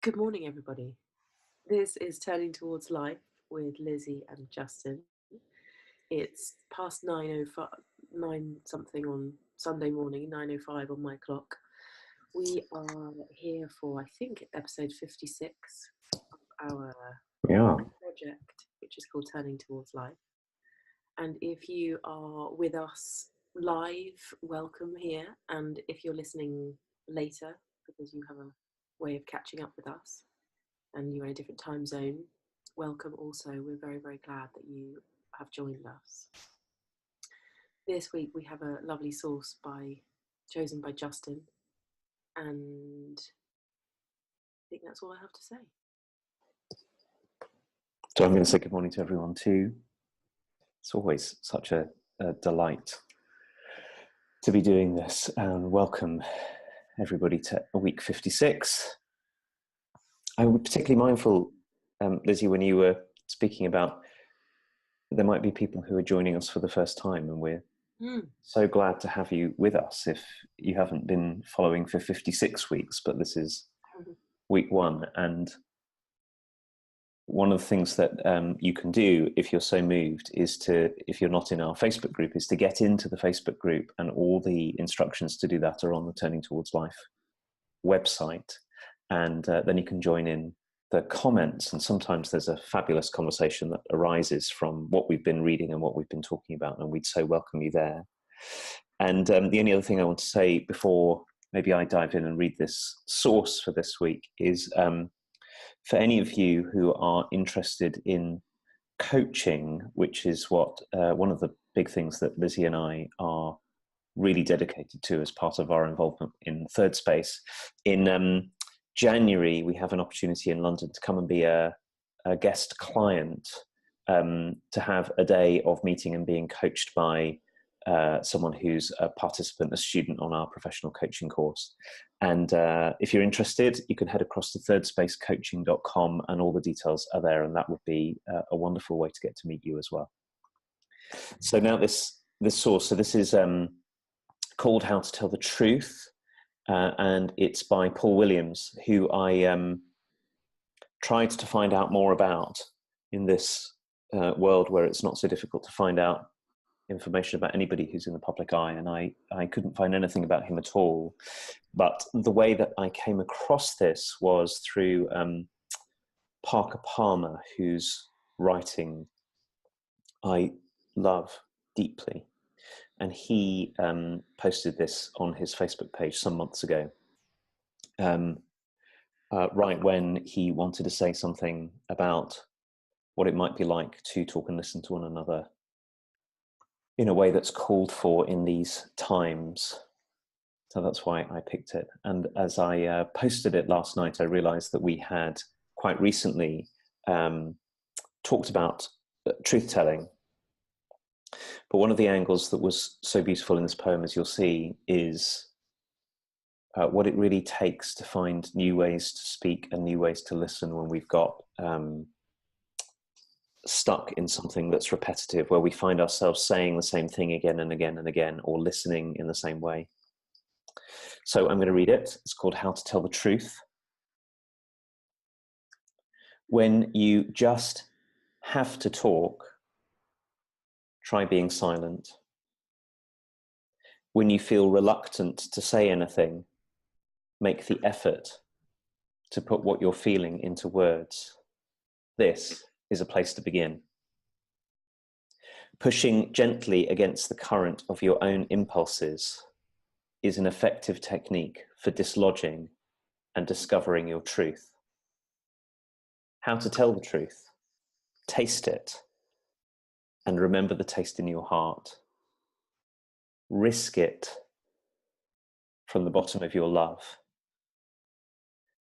Good morning, everybody. This is Turning Towards Life with Lizzie and Justin. It's past 9:05, 9 something on Sunday morning, 9:05 on my clock. We are here for, I think, episode 56 of our Yeah. project, which is called Turning Towards Life. And if you are with us live, welcome here. And if you're listening later, because you have a way of catching up with us, and you're in a different time zone, welcome also. We're very, very glad that you have joined us. This week we have a lovely source chosen by Justin, and I think that's all I have to say. So I'm going to say good morning to everyone too. It's always such a delight to be doing this, and welcome everybody to week 56. I was particularly mindful, Lizzie, when you were speaking about there might be people who are joining us for the first time, and we're so glad to have you with us if you haven't been following for 56 weeks, but this is week 1. And one of the things that you can do if you're so moved is to, if you're not in our Facebook group, is to get into the Facebook group, and all the instructions to do that are on the Turning Towards Life website. And then you can join in the comments, and sometimes there's a fabulous conversation that arises from what we've been reading and what we've been talking about, and we'd so welcome you there. And the only other thing I want to say before maybe I dive in and read this source for this week is for any of you who are interested in coaching, which is what one of the big things that Lizzie and I are really dedicated to as part of our involvement in Third Space. In January, we have an opportunity in London to come and be a guest client, to have a day of meeting and being coached by someone who's a participant, a student on our professional coaching course. And if you're interested, you can head across to thirdspacecoaching.com, and all the details are there, and that would be a wonderful way to get to meet you as well. So now this source, so this is called How to Tell the Truth, and it's by Paul Williams, who I tried to find out more about in this world where it's not so difficult to find out information about anybody who's in the public eye, and I couldn't find anything about him at all. But the way that I came across this was through Parker Palmer, whose writing I love deeply, and he posted this on his Facebook page some months ago, right when he wanted to say something about what it might be like to talk and listen to one another in a way that's called for in these times. So that's why I picked it. And as I posted it last night, I realized that we had quite recently talked about truth-telling. But one of the angles that was so beautiful in this poem, as you'll see, is what it really takes to find new ways to speak and new ways to listen when we've got stuck in something that's repetitive, where we find ourselves saying the same thing again and again and again, or listening in the same way. So I'm going to read it. It's called How to Tell the Truth. When you just have to talk, try being silent. When you feel reluctant to say anything, make the effort to put what you're feeling into words. This is a place to begin. Pushing gently against the current of your own impulses is an effective technique for dislodging and discovering your truth. How to tell the truth? Taste it, and remember the taste in your heart. Risk it from the bottom of your love.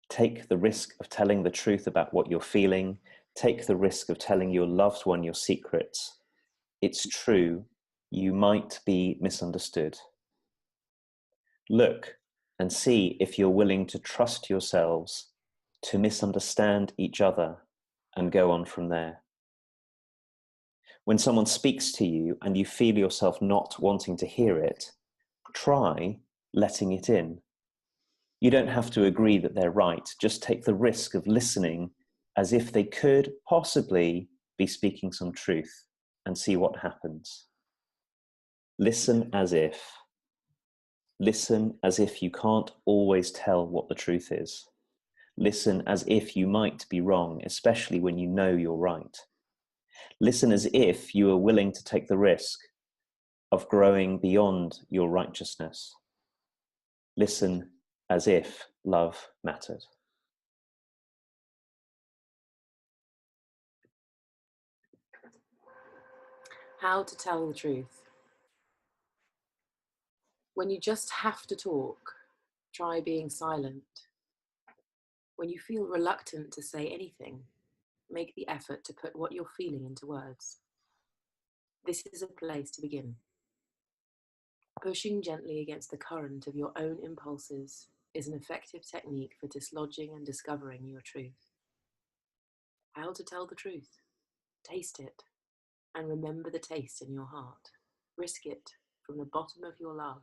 Take the risk of telling the truth about what you're feeling. Take the risk of telling your loved one your secrets. It's true, you might be misunderstood. Look and see if you're willing to trust yourselves, to misunderstand each other, and go on from there. When someone speaks to you and you feel yourself not wanting to hear it, try letting it in. You don't have to agree that they're right. Just take the risk of listening as if they could possibly be speaking some truth and see what happens. Listen as if. Listen as if you can't always tell what the truth is. Listen as if you might be wrong, especially when you know you're right. Listen as if you are willing to take the risk of growing beyond your righteousness. Listen as if love mattered. How to tell the truth. When you just have to talk, try being silent. When you feel reluctant to say anything, make the effort to put what you're feeling into words. This is a place to begin. Pushing gently against the current of your own impulses is an effective technique for dislodging and discovering your truth. How to tell the truth. Taste it, and remember the taste in your heart. Risk it from the bottom of your love.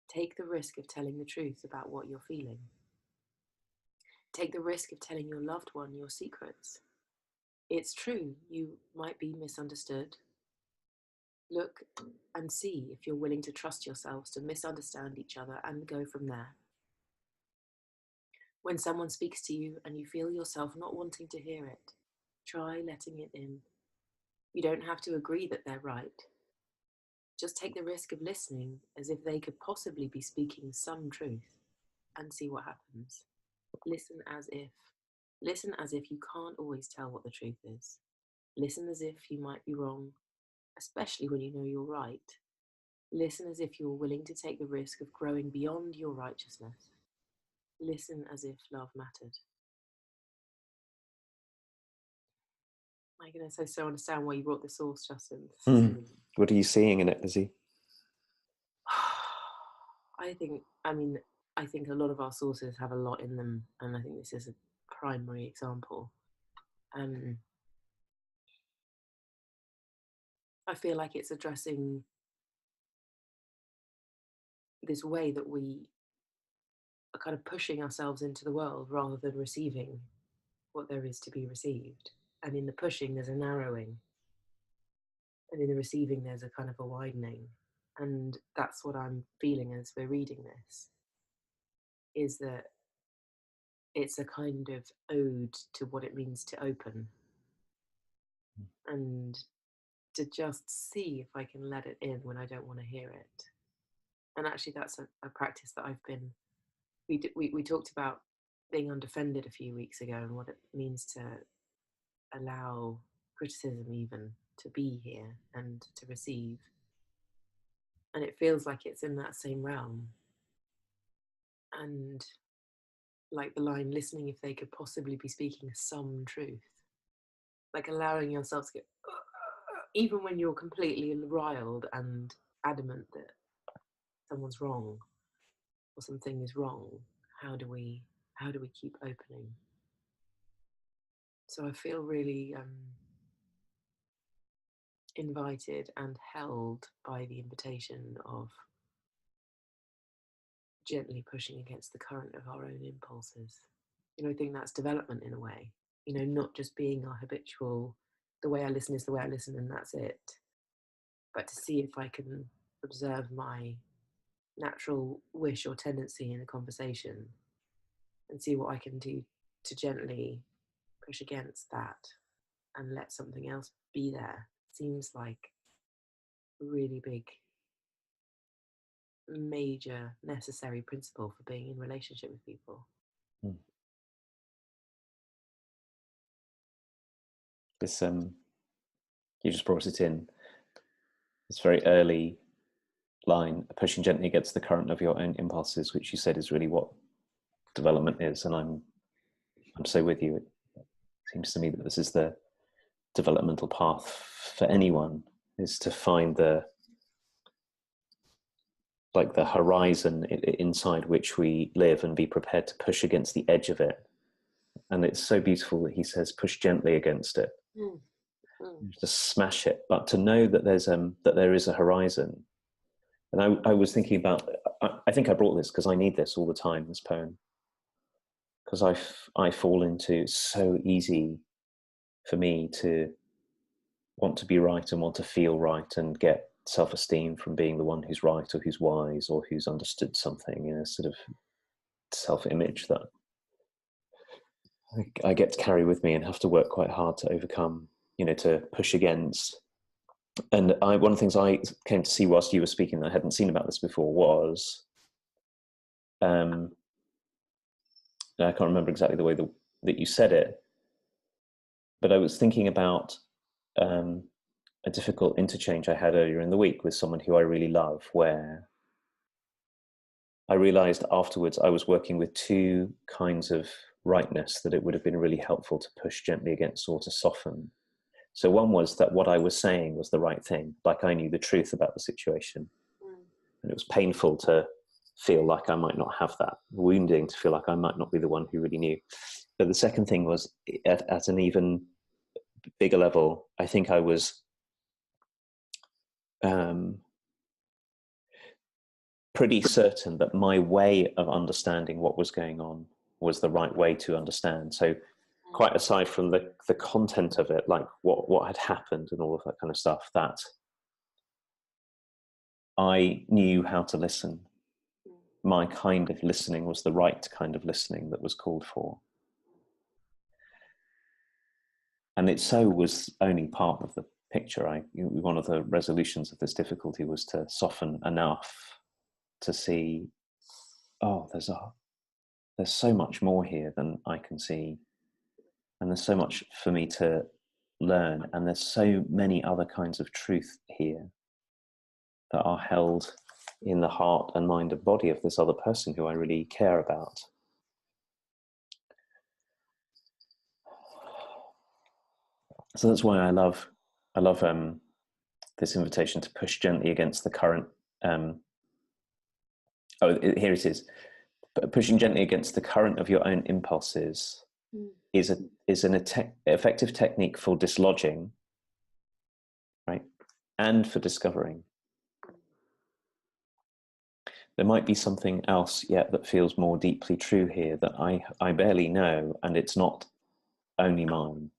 Take the risk of telling the truth about what you're feeling. Take the risk of telling your loved one your secrets. It's true, you might be misunderstood. Look and see if you're willing to trust yourselves to misunderstand each other and go from there. When someone speaks to you and you feel yourself not wanting to hear it, try letting it in. You don't have to agree that they're right. Just take the risk of listening as if they could possibly be speaking some truth and see what happens. Listen as if. Listen as if you can't always tell what the truth is. Listen as if you might be wrong, especially when you know you're right. Listen as if you're willing to take the risk of growing beyond your righteousness. Listen as if love mattered. My goodness, I so understand why you brought the source, Justin. What are you seeing in it, Lizzie? I think a lot of our sources have a lot in them, and I think this is a primary example. I feel like it's addressing this way that we are kind of pushing ourselves into the world rather than receiving what there is to be received. And in the pushing, there's a narrowing. And in the receiving, there's a kind of a widening. And that's what I'm feeling as we're reading this, is that it's a kind of ode to what it means to open. And to just see if I can let it in when I don't want to hear it. And actually, that's a practice that I've been. We talked about being undefended a few weeks ago and what it means to allow criticism even to be here and to receive. And it feels like it's in that same realm. And like the line, listening if they could possibly be speaking some truth. Like allowing yourself to get, even when you're completely riled and adamant that someone's wrong or something is wrong, how do we keep opening? So I feel really invited and held by the invitation of gently pushing against the current of our own impulses. I think that's development in a way, not just being our habitual, the way I listen is the way I listen and that's it, but to see if I can observe my natural wish or tendency in a conversation and see what I can do to gently push against that and let something else be there. Seems like a really big, major, necessary principle for being in relationship with people. This you just brought it in. This very early line, pushing gently against the current of your own impulses, which you said is really what development is, and I'm so with you. It seems to me that this is the developmental path for anyone, is to find the horizon inside which we live and be prepared to push against the edge of it. And it's so beautiful that he says push gently against it. Just smash it, but to know that there is a horizon, And I was thinking about, I think I brought this because I need this all the time, this poem. Because I fall into, it's so easy for me to want to be right and want to feel right and get self-esteem from being the one who's right or who's wise or who's understood something, in a sort of self-image that I get to carry with me and have to work quite hard to overcome, to push against. And one of the things I came to see whilst you were speaking that I hadn't seen about this before was, I can't remember exactly the way that you said it, but I was thinking about a difficult interchange I had earlier in the week with someone who I really love, where I realized afterwards I was working with two kinds of rightness that it would have been really helpful to push gently against or to soften. So one was that what I was saying was the right thing, like I knew the truth about the situation. And it was painful to feel like I might not have that, wounding to feel like I might not be the one who really knew. But the second thing was, at an even bigger level, I think I was pretty certain that my way of understanding what was going on was the right way to understand. So quite aside from the content of it, like what had happened and all of that kind of stuff, that I knew how to listen. My kind of listening was the right kind of listening that was called for. And it so was only part of the picture. One of the resolutions of this difficulty was to soften enough to see, oh, there's so much more here than I can see. And there's so much for me to learn. And there's so many other kinds of truth here that are held in the heart and mind and body of this other person who I really care about. So that's why I love this invitation to push gently against the current. Here it is. Pushing gently against the current of your own impulses is an effective technique for dislodging, right, and for discovering. There might be something else yet that feels more deeply true here that I barely know, and it's not only mine.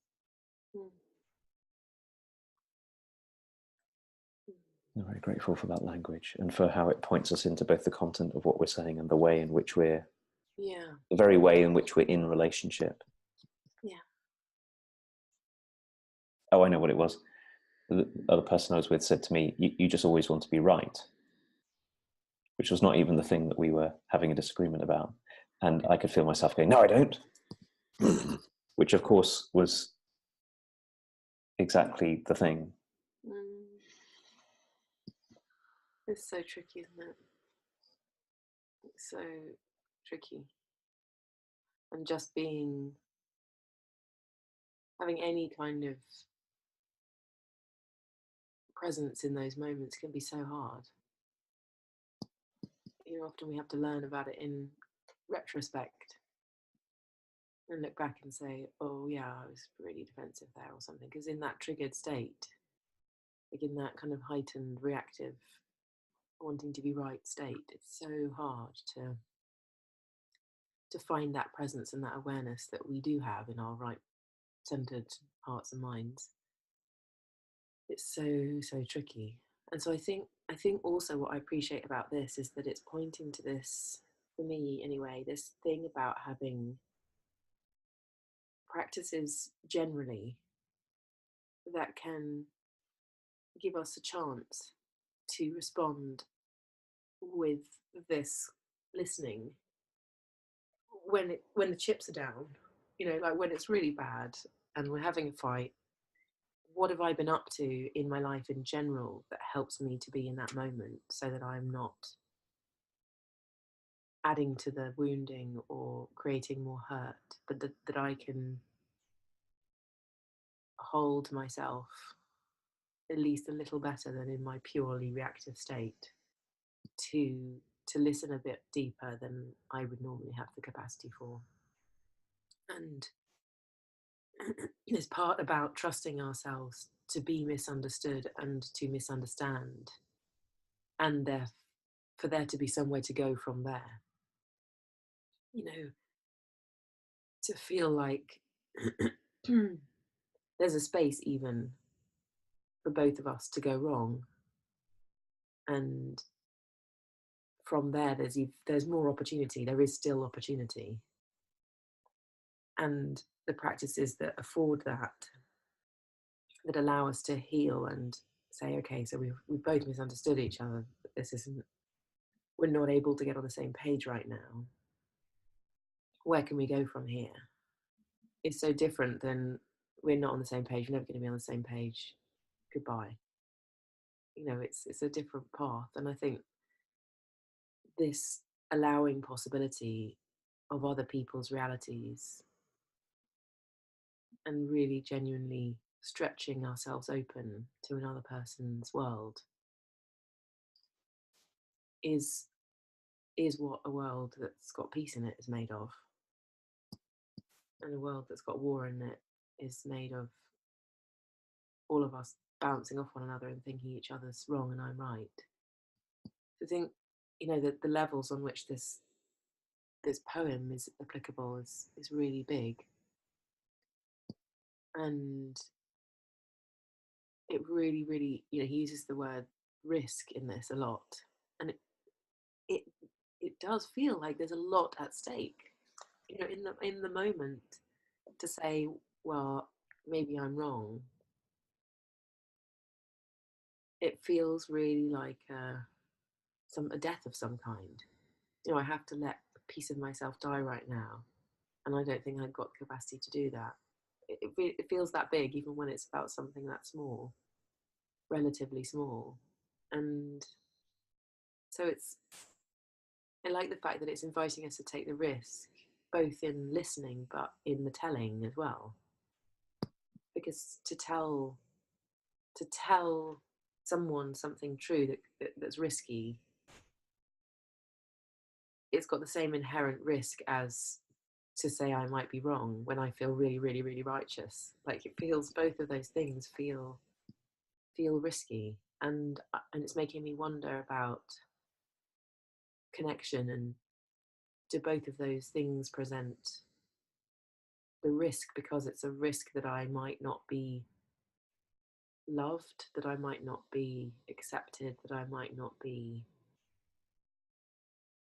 I'm very grateful for that language and for how it points us into both the content of what we're saying and the way in which the very way in which we're in relationship. Yeah. Oh, I know what it was. The other person I was with said to me, you just always want to be right, which was not even the thing that we were having a disagreement about. And I could feel myself going, no, I don't. Which of course was exactly the thing. It's so tricky, isn't it? It's so tricky. And just having any kind of presence in those moments can be so hard. Often we have to learn about it in retrospect and look back and say, oh yeah, I was really defensive there or something. Because in that triggered state, like in that kind of heightened, reactive, wanting to be right state, it's so hard to find that presence and that awareness that we do have in our right-centered hearts and minds. It's so tricky. And so I think also what I appreciate about this is that it's pointing to this, for me anyway, this thing about having practices generally that can give us a chance to respond with this listening when the chips are down, like when it's really bad and we're having a fight. What have I been up to in my life in general that helps me to be in that moment so that I'm not adding to the wounding or creating more hurt, but that I can hold myself at least a little better than in my purely reactive state to listen a bit deeper than I would normally have the capacity for. And this part about trusting ourselves to be misunderstood and to misunderstand, and for there to be somewhere to go from there. You know, to feel like there's a space even for both of us to go wrong, and from there there's more opportunity. There is still opportunity, and the practices that afford that allow us to heal and say, okay, so we've both misunderstood each other. We're not able to get on the same page right now. Where can we go from here? It's so different than we're not on the same page. We're never going to be on the same page. Goodbye. You know, it's a different path, and I think this allowing possibility of other people's realities and really genuinely stretching ourselves open to another person's world is what a world that's got peace in it is made of. And a world that's got war in it is made of all of us bouncing off one another and thinking each other's wrong and I'm right. To think, you know, that the levels on which this poem is applicable is really big. And it really, really, you know, he uses the word risk in this a lot. And it does feel like there's a lot at stake. You know, in the moment, to say, well, maybe I'm wrong, it feels really like a death of some kind. You know, I have to let a piece of myself die right now, and I don't think I've got the capacity to do that. It feels that big, even when it's about something that small, relatively small. And so I like the fact that it's inviting us to take the risk, both in listening but in the telling as well. Because to tell someone something true that's risky, it's got the same inherent risk as to say I might be wrong when I feel really, really, really righteous. Like, it feels, both of those things feel risky, and it's making me wonder about connection, and do both of those things present the risk because it's a risk that I might not be loved, that I might not be accepted, that I might not be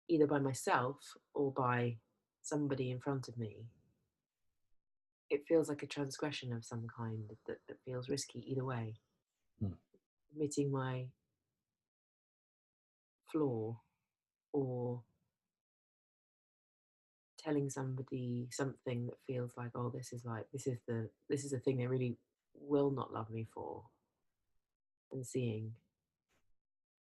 either by myself or by somebody in front of me. It feels like a transgression of some kind that feels risky either way. Admitting my flaw, or telling somebody something that feels like, oh, this is the thing they really will not love me for, and seeing.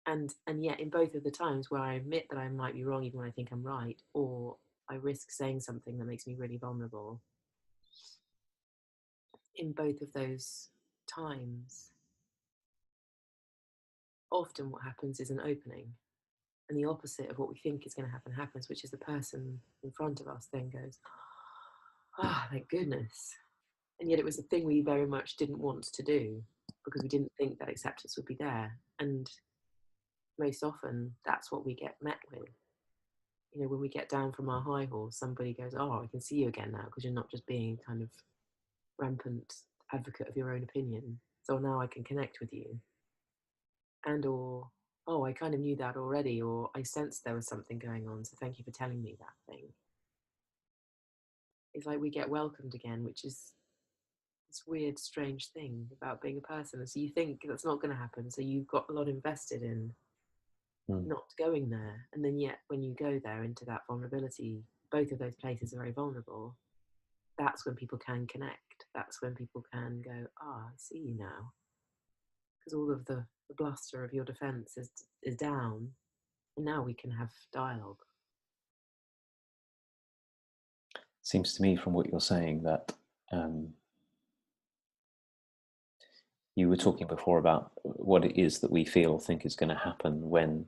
And yet in both of the times where I admit that I might be wrong even when I think I'm right, or I risk saying something that makes me really vulnerable, in both of those times, often what happens is an opening, and the opposite of what we think is going to happen happens, which is the person in front of us then goes, ah, oh, thank goodness. And yet it was the thing we very much didn't want to do, because we didn't think that acceptance would be there. And most often that's what we get met with. You know, when we get down from our high horse, somebody goes, oh, I can see you again now, because you're not just being kind of rampant advocate of your own opinion, so now I can connect with you. And or, oh, I kind of knew that already, or I sensed there was something going on, so thank you for telling me that thing. It's like we get welcomed again, which is this weird, strange thing about being a person. So you think that's not going to happen, so you've got a lot invested in not going there, and then yet when you go there into that vulnerability, both of those places are very vulnerable. That's when people can connect. That's when people can go, I see you now, because all of the bluster of your defense is down, and now we can have dialogue. Seems to me from what you're saying that you were talking before about what it is that we feel or think is going to happen when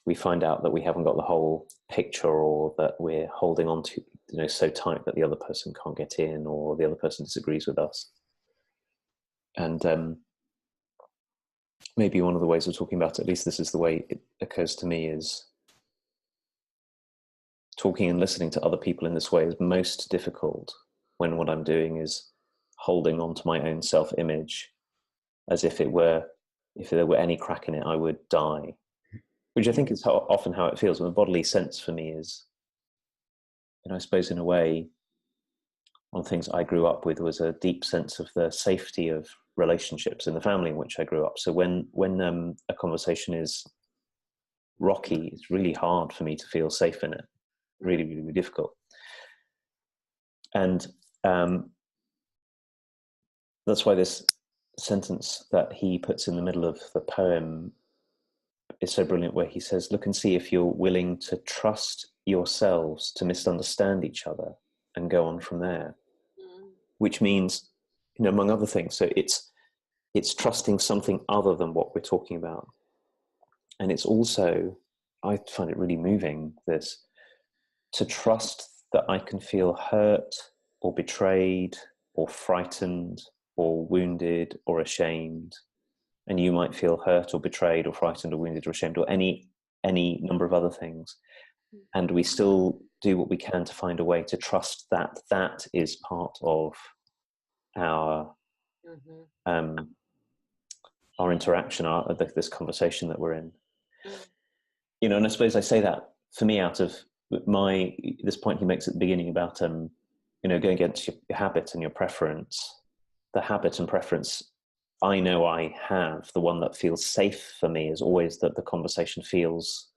we find out that we haven't got the whole picture, or that we're holding on to, so tight that the other person can't get in, or the other person disagrees with us. And maybe one of the ways of talking about it, at least this is the way occurs to me is talking and listening to other people in this way is most difficult when what I'm doing is holding on to my own self-image as if there were any crack in it, I would die, which I think is often how it feels. And the bodily sense for me is, I suppose in a way, one of the things I grew up with was a deep sense of the safety of relationships in the family in which I grew up. So when a conversation is rocky, it's really hard for me to feel safe in it. Really, really, really difficult. And that's why this sentence that he puts in the middle of the poem is so brilliant, where he says, look and see if you're willing to trust yourselves to misunderstand each other and go on from there. Which means, among other things, so it's trusting something other than what we're talking about. And it's also, I find it really moving, this, to trust that I can feel hurt or betrayed or frightened or wounded or ashamed. And you might feel hurt or betrayed or frightened or wounded or ashamed, or any number of other things. And we still do what we can to find a way to trust that that is part of our our interaction, this conversation that we're in. And I suppose I say that for me out of this point he makes at the beginning about going against your habit and your preference. The habit and preference I know I have, the one that feels safe for me, is always that the conversation feels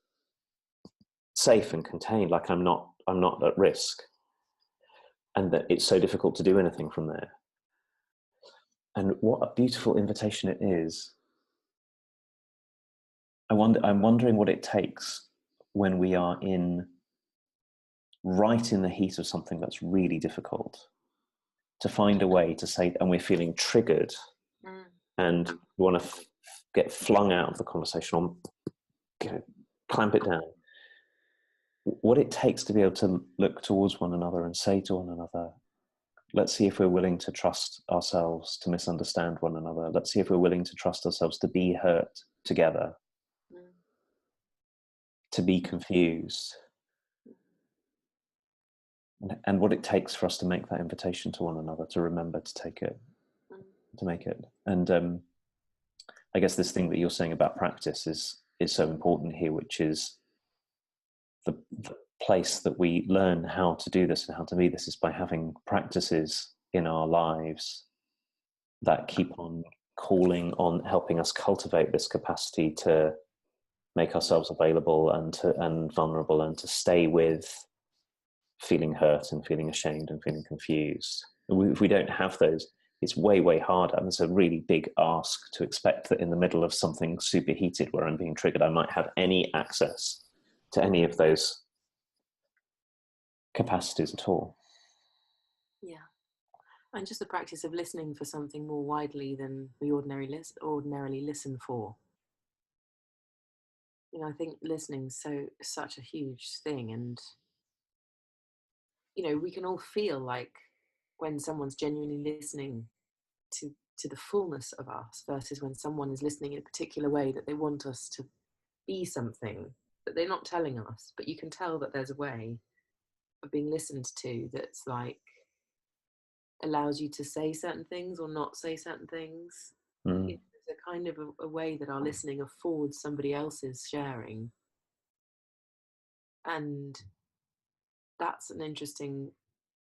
safe and contained, like I'm not at risk, and that it's so difficult to do anything from there. And what a beautiful invitation it is. I'm wondering what it takes when we are right in the heat of something that's really difficult, to find a way to say, and we're feeling triggered and we want to get flung out of the conversation or clamp it down. What it takes to be able to look towards one another and say to one another, let's see if we're willing to trust ourselves to misunderstand one another. Let's see if we're willing to trust ourselves to be hurt together, to be confused. And what it takes for us to make that invitation to one another, to remember to take it, to make it. And I guess this thing that you're saying about practice is so important here, which is the place that we learn how to do this and how to be this is by having practices in our lives that keep on calling on helping us cultivate this capacity to make ourselves available and vulnerable, and to stay with feeling hurt and feeling ashamed and feeling confused. If we don't have those, it's way, way harder. And it's a really big ask to expect that in the middle of something superheated where I'm being triggered, I might have any access to any of those capacities at all. Yeah. And just the practice of listening for something more widely than we ordinarily listen for. I think listening's such a huge thing, and we can all feel like when someone's genuinely listening to the fullness of us versus when someone is listening in a particular way that they want us to be something that they're not telling us, but you can tell that there's a way of being listened to that's like allows you to say certain things or not say certain things. There's a kind of a way that our listening affords somebody else's sharing, and that's an interesting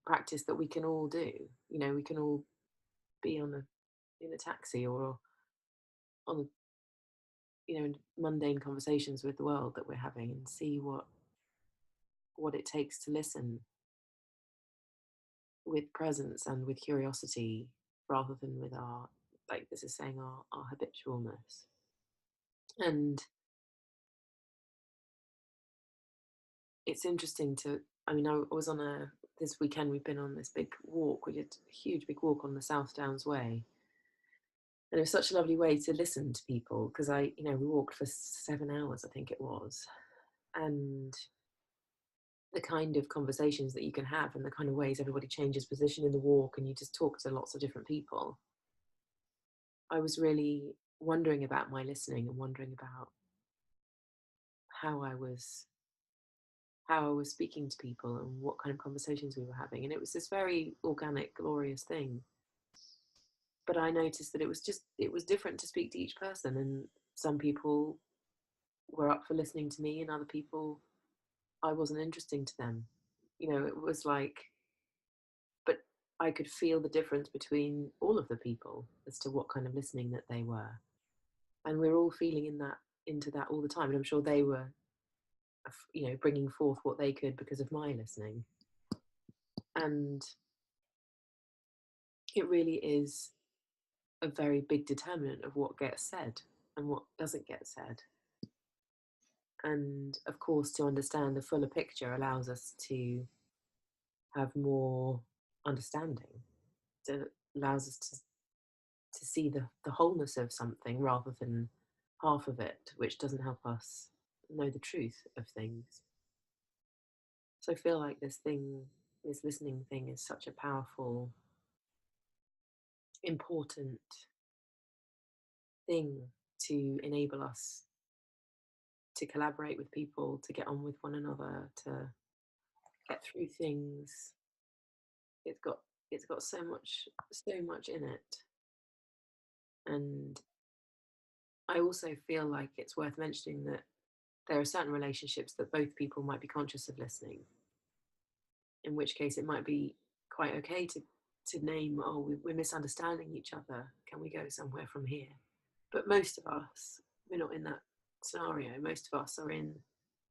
practice that we can all do. We can all be in a taxi or on mundane conversations with the world that we're having, and see what it takes to listen with presence and with curiosity rather than with our, like this is saying, our habitualness. And it's interesting I was on this weekend we've been on this big walk. We did a huge big walk on the South Downs Way, and it was such a lovely way to listen to people, because we walked for 7 hours, I think it was, and the kind of conversations that you can have and the kind of ways everybody changes position in the walk and you just talk to lots of different people. I was really wondering about my listening and wondering about how I was speaking to people and what kind of conversations we were having. And it was this very organic, glorious thing. But I noticed that it was different to speak to each person. And some people were up for listening to me, and other people, I wasn't interesting to them. You know, it was like, but I could feel the difference between all of the people as to what kind of listening that they were. And we're all feeling into that all the time. And I'm sure they were, you know, bringing forth what they could because of my listening. And it really is a very big determinant of what gets said and what doesn't get said. And of course, to understand the fuller picture allows us to have more understanding. It allows us to see the wholeness of something rather than half of it, which doesn't help us know the truth of things. So I feel like this listening thing is such a powerful, important thing to enable us to collaborate with people, to get on with one another, to get through things. It's got so much in it. And I also feel like it's worth mentioning that there are certain relationships that both people might be conscious of listening, in which case it might be quite okay to name, oh, we're misunderstanding each other, can we go somewhere from here? But most of us, we're not in that scenario. Most of us are in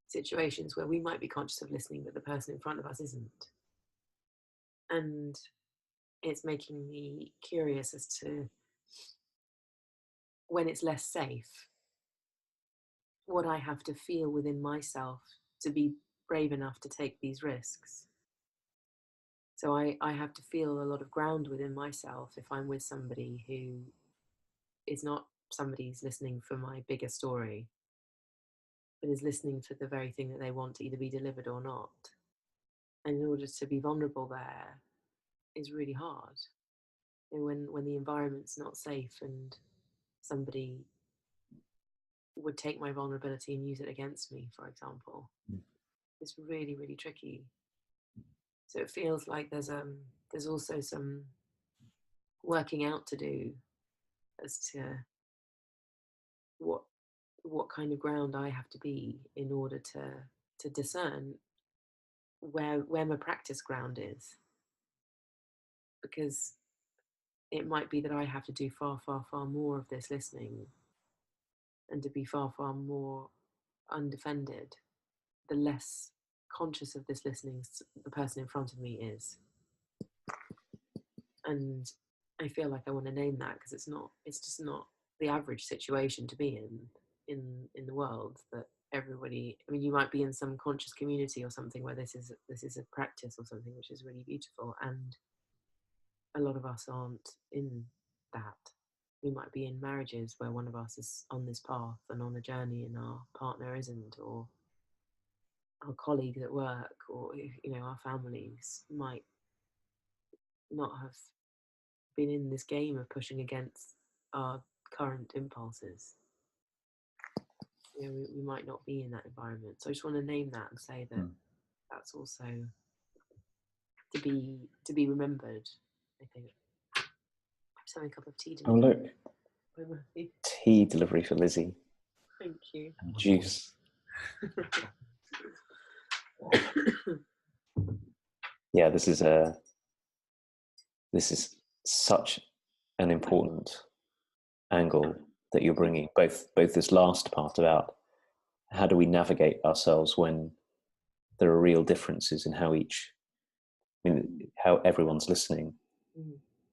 situations where we might be conscious of listening, but the person in front of us isn't. And it's making me curious as to, when it's less safe, what I have to feel within myself to be brave enough to take these risks. So I have to feel a lot of ground within myself if I'm with somebody who is not somebody who's listening for my bigger story, but is listening for the very thing that they want to either be delivered or not. And in order to be vulnerable there is really hard. And when the environment's not safe and somebody would take my vulnerability and use it against me, for example, it's really, really tricky. So it feels like there's also some working out to do as to what kind of ground I have to be in order to discern where my practice ground is. Because it might be that I have to do far, far, far more of this listening, and to be far, far more undefended, the less conscious of this listening the person in front of me is. And I feel like I want to name that, because it's just not the average situation to be in the world, that everybody, I mean, you might be in some conscious community or something where this is a practice or something, which is really beautiful, and a lot of us aren't in that. We might be in marriages where one of us is on this path and on a journey and our partner isn't, or our colleagues at work, or, you know, our families might not have been in this game of pushing against our current impulses. You know, we might not be in that environment. So I just want to name that and say that that's also to be remembered, I think. I'm just having a cup of tea delivery. Oh look, tea delivery for Lizzie. Thank you. And juice. Yeah, this is such an important angle that you're bringing. Both this last part about how do we navigate ourselves when there are real differences in how everyone's listening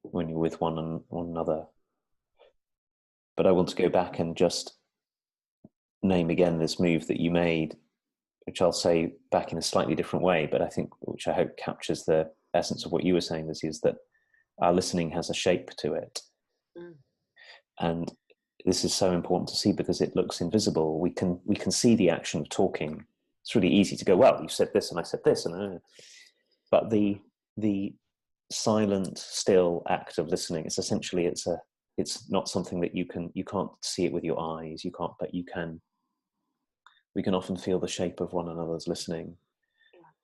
when you're with one another. But I want to go back and just name again this move that you made, which I'll say back in a slightly different way, but I think, which I hope captures the essence of what you were saying, Lizzie, is that our listening has a shape to it. And this is so important to see because it looks invisible. We can see the action of talking. It's really easy to go, well, you said this and I said this, but the silent, still act of listening, it's essentially, it's not something that you can't see it with your eyes, but you can We can often feel the shape of one another's listening,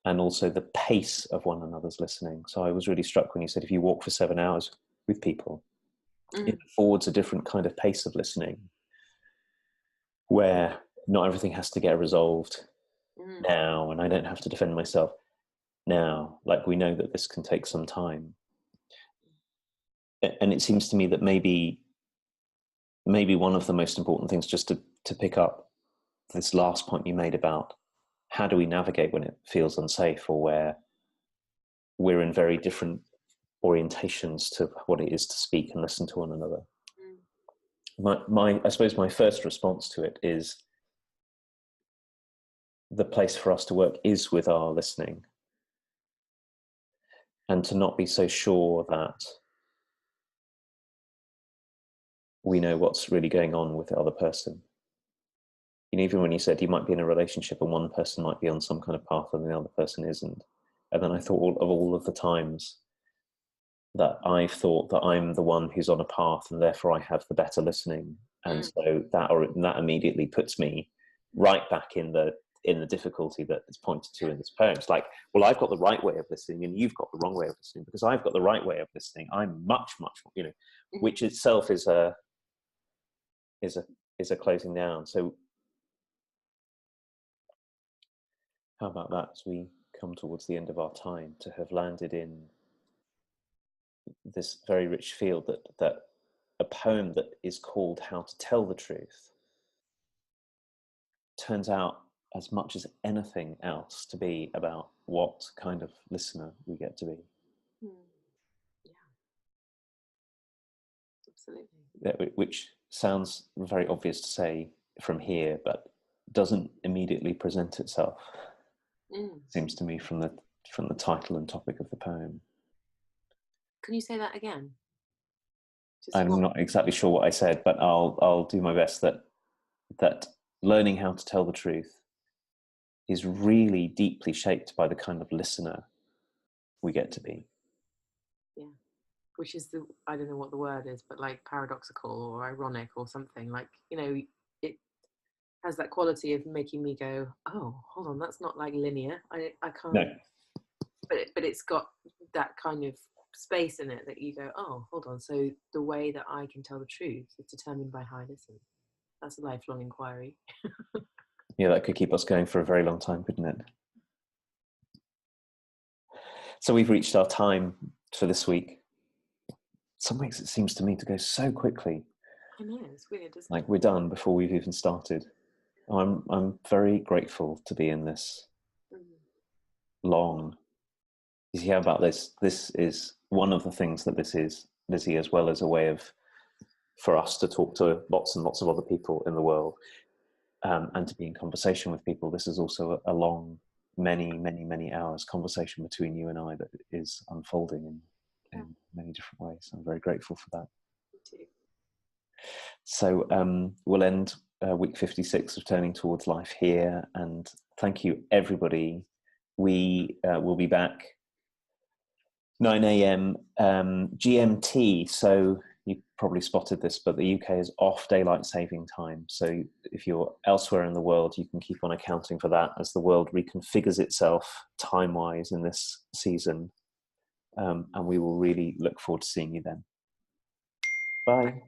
and also the pace of one another's listening. So I was really struck when you said if you walk for 7 hours with people, it affords a different kind of pace of listening, where not everything has to get resolved now, and I don't have to defend myself now. Like, we know that this can take some time. And it seems to me that maybe one of the most important things, just to pick up this last point you made about how do we navigate when it feels unsafe, or where we're in very different orientations to what it is to speak and listen to one another. I suppose my first response to it is the place for us to work is with our listening, and to not be so sure that we know what's really going on with the other person. You know, even when you said you might be in a relationship and one person might be on some kind of path and the other person isn't. And then I thought of all of the times that I've thought that I'm the one who's on a path and therefore I have the better listening. And so that immediately puts me right back in the difficulty that is pointed to in this poem. It's like, well, I've got the right way of listening and you've got the wrong way of listening, because I've got the right way of listening. I'm much, you know, which itself is a closing down. So how about that, as we come towards the end of our time, to have landed in this very rich field, that a poem that is called How to Tell the Truth turns out, as much as anything else, to be about what kind of listener we get to be. Yeah, absolutely. Which sounds very obvious to say from here, but doesn't immediately present itself. Seems to me from the title and topic of the poem. Can you say that again? I'm not exactly sure what I said, but I'll do my best. That learning how to tell the truth is really deeply shaped by the kind of listener we get to be. Yeah, which is I don't know what the word is, but like paradoxical or ironic or something. Like, you know, it has that quality of making me go, oh, hold on, that's not like linear. I can't. No. But it's got that kind of space in it that you go, oh, hold on. So the way that I can tell the truth is determined by how I listen. That's a lifelong inquiry. Yeah, that could keep us going for a very long time, couldn't it? So we've reached our time for this week. Some weeks it seems to me to go so quickly. I know, it's weird, isn't it? Like, we're done before we've even started. I'm very grateful to be in this long. You see how about this? This is one of the things that this is, Lizzie, as well as a way for us to talk to lots and lots of other people in the world, and to be in conversation with people. This is also a long, many hours conversation between you and I that is unfolding in many different ways. I'm very grateful for that. Me too. So we'll end week 56 of Turning Towards Life here, and thank you, everybody. We will be back 9 a.m. GMT. So you probably spotted this, but the UK is off daylight saving time. So if you're elsewhere in the world, you can keep on accounting for that as the world reconfigures itself time-wise in this season. And we will really look forward to seeing you then. Bye.